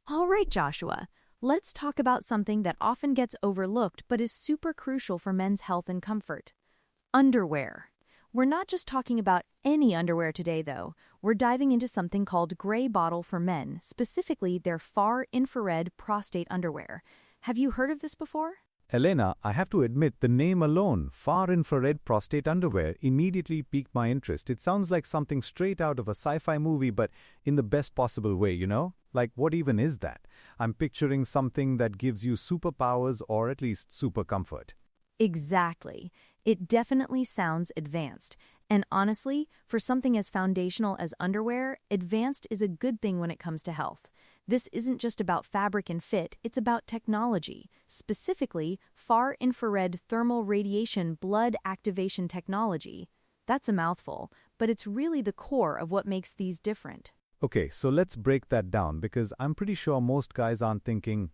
All right, Joshua, let's talk about something that often gets overlooked but is super crucial for men's health and comfort. Underwear. We're not just talking about any underwear today, though. We're diving into something called gray bottle for men, specifically their far infrared prostate underwear. Have you heard of this before? Elena, I have to admit the name alone, far infrared prostate underwear, immediately piqued my interest. It sounds like something straight out of a sci-fi movie, but in the best possible way, you know? Like, what even is that? I'm picturing something that gives you superpowers or at least super comfort. Exactly. It definitely sounds advanced. And honestly, for something as foundational as underwear, advanced is a good thing when it comes to health. This isn't just about fabric and fit, it's about technology, specifically far infrared thermal radiation blood activation technology. That's a mouthful, but it's really the core of what makes these different. Okay, so let's break that down because I'm pretty sure most guys aren't thinking,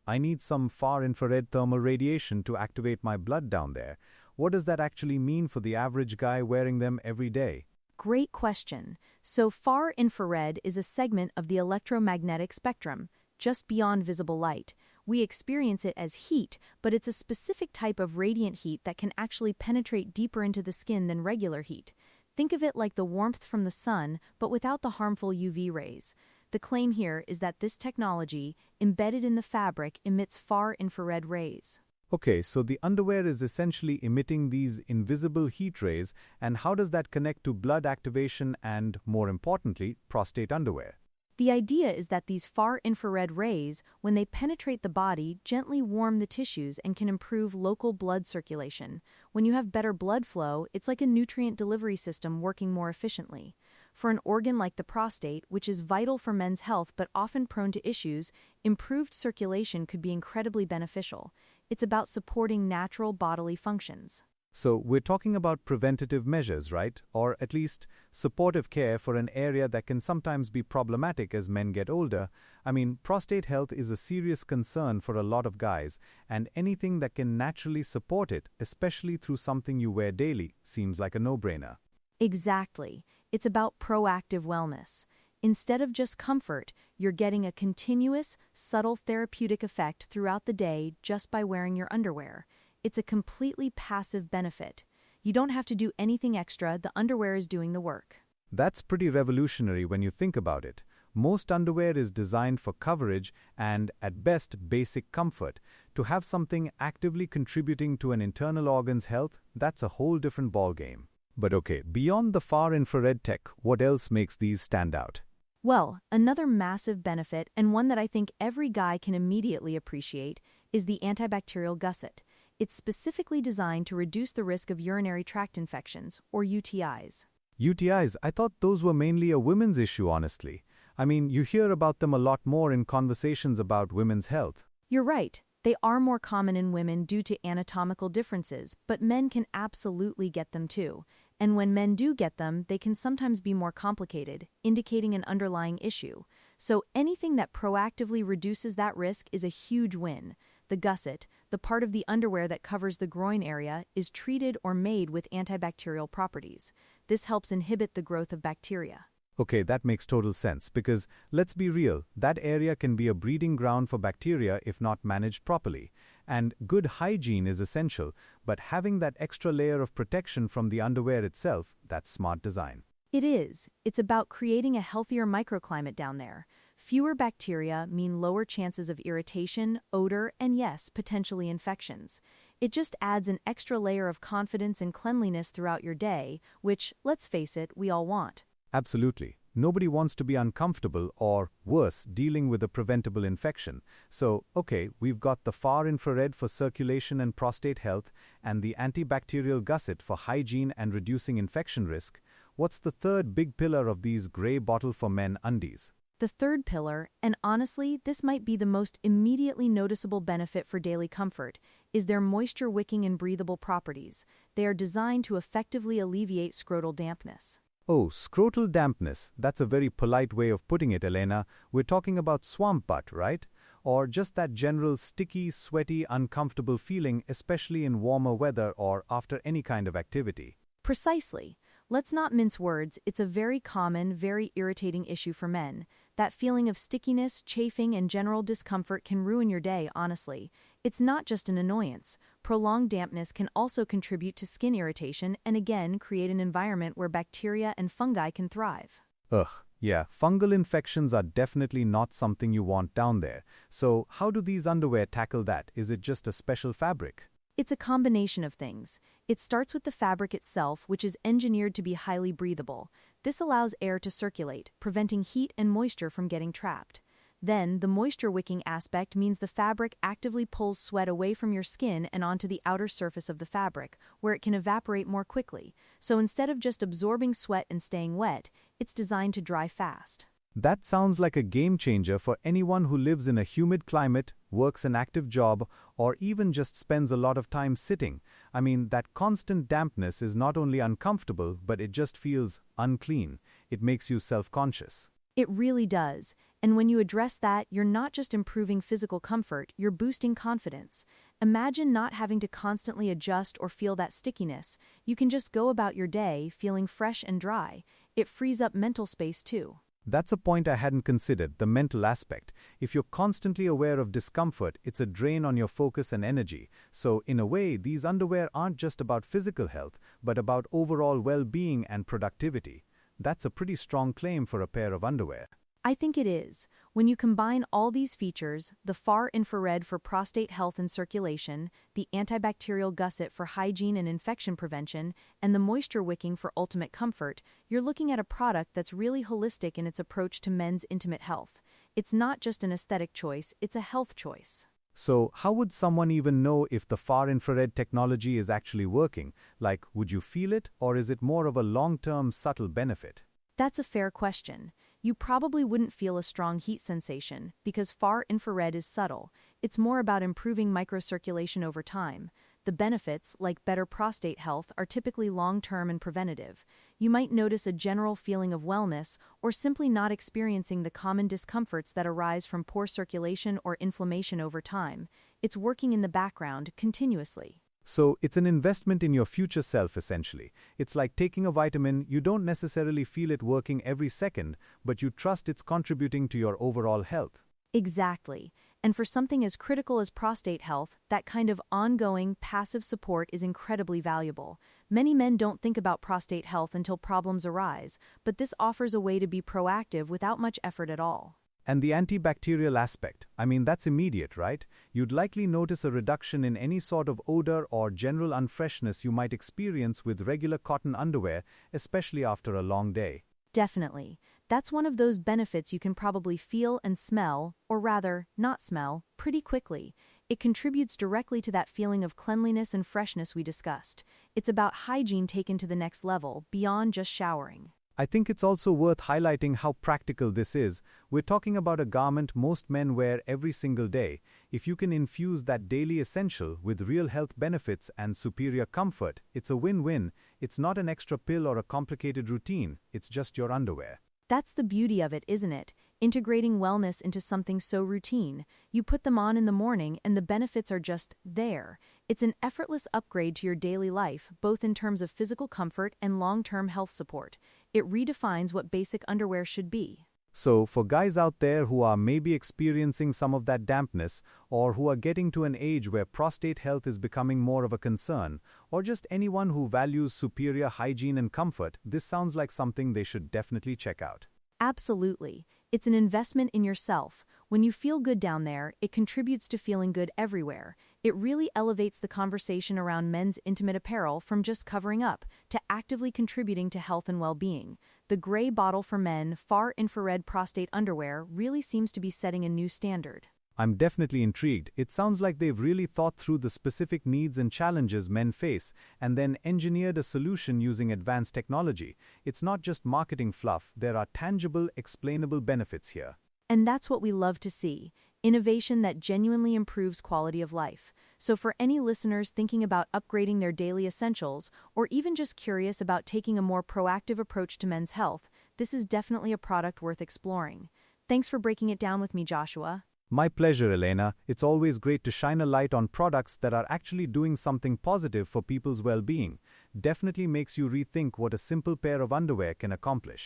I need some far infrared thermal radiation to activate my blood down there. What does that actually mean for the average guy wearing them every day? Great question. So far infrared is a segment of the electromagnetic spectrum, just beyond visible light. We experience it as heat, but it's a specific type of radiant heat that can actually penetrate deeper into the skin than regular heat. Think of it like the warmth from the sun, but without the harmful UV rays. The claim here is that this technology, embedded in the fabric, emits far infrared rays. Okay, so the underwear is essentially emitting these invisible heat rays, and how does that connect to blood activation and, more importantly, prostate underwear? The idea is that these far infrared rays, when they penetrate the body, gently warm the tissues and can improve local blood circulation. When you have better blood flow, it's like a nutrient delivery system working more efficiently. For an organ like the prostate, which is vital for men's health but often prone to issues, improved circulation could be incredibly beneficial. It's about supporting natural bodily functions. So we're talking about preventative measures, right? Or at least supportive care for an area that can sometimes be problematic as men get older. I mean, prostate health is a serious concern for a lot of guys, and anything that can naturally support it, especially through something you wear daily, seems like a no-brainer. Exactly. It's about proactive wellness. Instead of just comfort, you're getting a continuous, subtle therapeutic effect throughout the day just by wearing your underwear. It's a completely passive benefit. You don't have to do anything extra, the underwear is doing the work. That's pretty revolutionary when you think about it. Most underwear is designed for coverage and, at best, basic comfort. To have something actively contributing to an internal organ's health, that's a whole different ballgame. But okay, beyond the far infrared tech, what else makes these stand out? Well, another massive benefit, and one that I think every guy can immediately appreciate, is the antibacterial gusset. It's specifically designed to reduce the risk of urinary tract infections, or UTIs. UTIs, I thought those were mainly a women's issue, honestly. I mean, you hear about them a lot more in conversations about women's health. You're right. They are more common in women due to anatomical differences, but men can absolutely get them too. And when men do get them, they can sometimes be more complicated, indicating an underlying issue. So anything that proactively reduces that risk is a huge win. The gusset, the part of the underwear that covers the groin area, is treated or made with antibacterial properties. This helps inhibit the growth of bacteria. Okay, that makes total sense because, let's be real, that area can be a breeding ground for bacteria if not managed properly. And good hygiene is essential, but having that extra layer of protection from the underwear itself, that's smart design. It is. It's about creating a healthier microclimate down there. Fewer bacteria mean lower chances of irritation, odor, and yes, potentially infections. It just adds an extra layer of confidence and cleanliness throughout your day, which, let's face it, we all want. Absolutely. Nobody wants to be uncomfortable or, worse, dealing with a preventable infection. So, okay, we've got the far infrared for circulation and prostate health and the antibacterial gusset for hygiene and reducing infection risk. What's the third big pillar of these gray bottle for men undies? The third pillar, and honestly, this might be the most immediately noticeable benefit for daily comfort, is their moisture-wicking and breathable properties. They are designed to effectively alleviate scrotal dampness. Oh, scrotal dampness. That's a very polite way of putting it, Elena. We're talking about swamp butt, right? Or just that general sticky, sweaty, uncomfortable feeling, especially in warmer weather or after any kind of activity. Precisely. Let's not mince words, it's a very common, very irritating issue for men. That feeling of stickiness, chafing, and general discomfort can ruin your day, honestly. It's not just an annoyance. Prolonged dampness can also contribute to skin irritation and again create an environment where bacteria and fungi can thrive. Ugh, yeah, fungal infections are definitely not something you want down there. So, how do these underwear tackle that? Is it just a special fabric? It's a combination of things. It starts with the fabric itself, which is engineered to be highly breathable. This allows air to circulate, preventing heat and moisture from getting trapped. Then, the moisture-wicking aspect means the fabric actively pulls sweat away from your skin and onto the outer surface of the fabric, where it can evaporate more quickly. So instead of just absorbing sweat and staying wet, it's designed to dry fast. That sounds like a game changer for anyone who lives in a humid climate, works an active job, or even just spends a lot of time sitting. I mean, that constant dampness is not only uncomfortable, but it just feels unclean. It makes you self-conscious. It really does. And when you address that, you're not just improving physical comfort, you're boosting confidence. Imagine not having to constantly adjust or feel that stickiness. You can just go about your day feeling fresh and dry. It frees up mental space too. That's a point I hadn't considered, the mental aspect. If you're constantly aware of discomfort, it's a drain on your focus and energy. So, in a way, these underwear aren't just about physical health, but about overall well-being and productivity. That's a pretty strong claim for a pair of underwear. I think it is. When you combine all these features, the far infrared for prostate health and circulation, the antibacterial gusset for hygiene and infection prevention, and the moisture wicking for ultimate comfort, you're looking at a product that's really holistic in its approach to men's intimate health. It's not just an aesthetic choice, it's a health choice. So, how would someone even know if the far infrared technology is actually working? Like, would you feel it, or is it more of a long-term subtle benefit? That's a fair question. You probably wouldn't feel a strong heat sensation because far infrared is subtle. It's more about improving microcirculation over time. The benefits, like better prostate health, are typically long-term and preventative. You might notice a general feeling of wellness or simply not experiencing the common discomforts that arise from poor circulation or inflammation over time. It's working in the background continuously. So, it's an investment in your future self, essentially. It's like taking a vitamin. You don't necessarily feel it working every second, but you trust it's contributing to your overall health. Exactly. And for something as critical as prostate health, that kind of ongoing, passive support is incredibly valuable. Many men don't think about prostate health until problems arise, but this offers a way to be proactive without much effort at all. And the antibacterial aspect, I mean, that's immediate, right? You'd likely notice a reduction in any sort of odor or general unfreshness you might experience with regular cotton underwear, especially after a long day. Definitely. That's one of those benefits you can probably feel and smell, or rather, not smell, pretty quickly. It contributes directly to that feeling of cleanliness and freshness we discussed. It's about hygiene taken to the next level, beyond just showering. I think it's also worth highlighting how practical this is. We're talking about a garment most men wear every single day. If you can infuse that daily essential with real health benefits and superior comfort, it's a win-win. It's not an extra pill or a complicated routine, it's just your underwear. That's the beauty of it, isn't it? Integrating wellness into something so routine. You put them on in the morning and the benefits are just there. It's an effortless upgrade to your daily life, both in terms of physical comfort and long-term health support. It redefines what basic underwear should be. So, for guys out there who are maybe experiencing some of that dampness, or who are getting to an age where prostate health is becoming more of a concern, or just anyone who values superior hygiene and comfort, this sounds like something they should definitely check out. Absolutely. It's an investment in yourself. When you feel good down there, it contributes to feeling good everywhere. It really elevates the conversation around men's intimate apparel from just covering up to actively contributing to health and well-being. The gray bottle for men, far infrared prostate underwear really seems to be setting a new standard. I'm definitely intrigued. It sounds like they've really thought through the specific needs and challenges men face, and then engineered a solution using advanced technology. It's not just marketing fluff, there are tangible, explainable benefits here. And that's what we love to see. Innovation that genuinely improves quality of life. So for any listeners thinking about upgrading their daily essentials, or even just curious about taking a more proactive approach to men's health, this is definitely a product worth exploring. Thanks for breaking it down with me, Joshua. My pleasure, Elena. It's always great to shine a light on products that are actually doing something positive for people's well-being. Definitely makes you rethink what a simple pair of underwear can accomplish.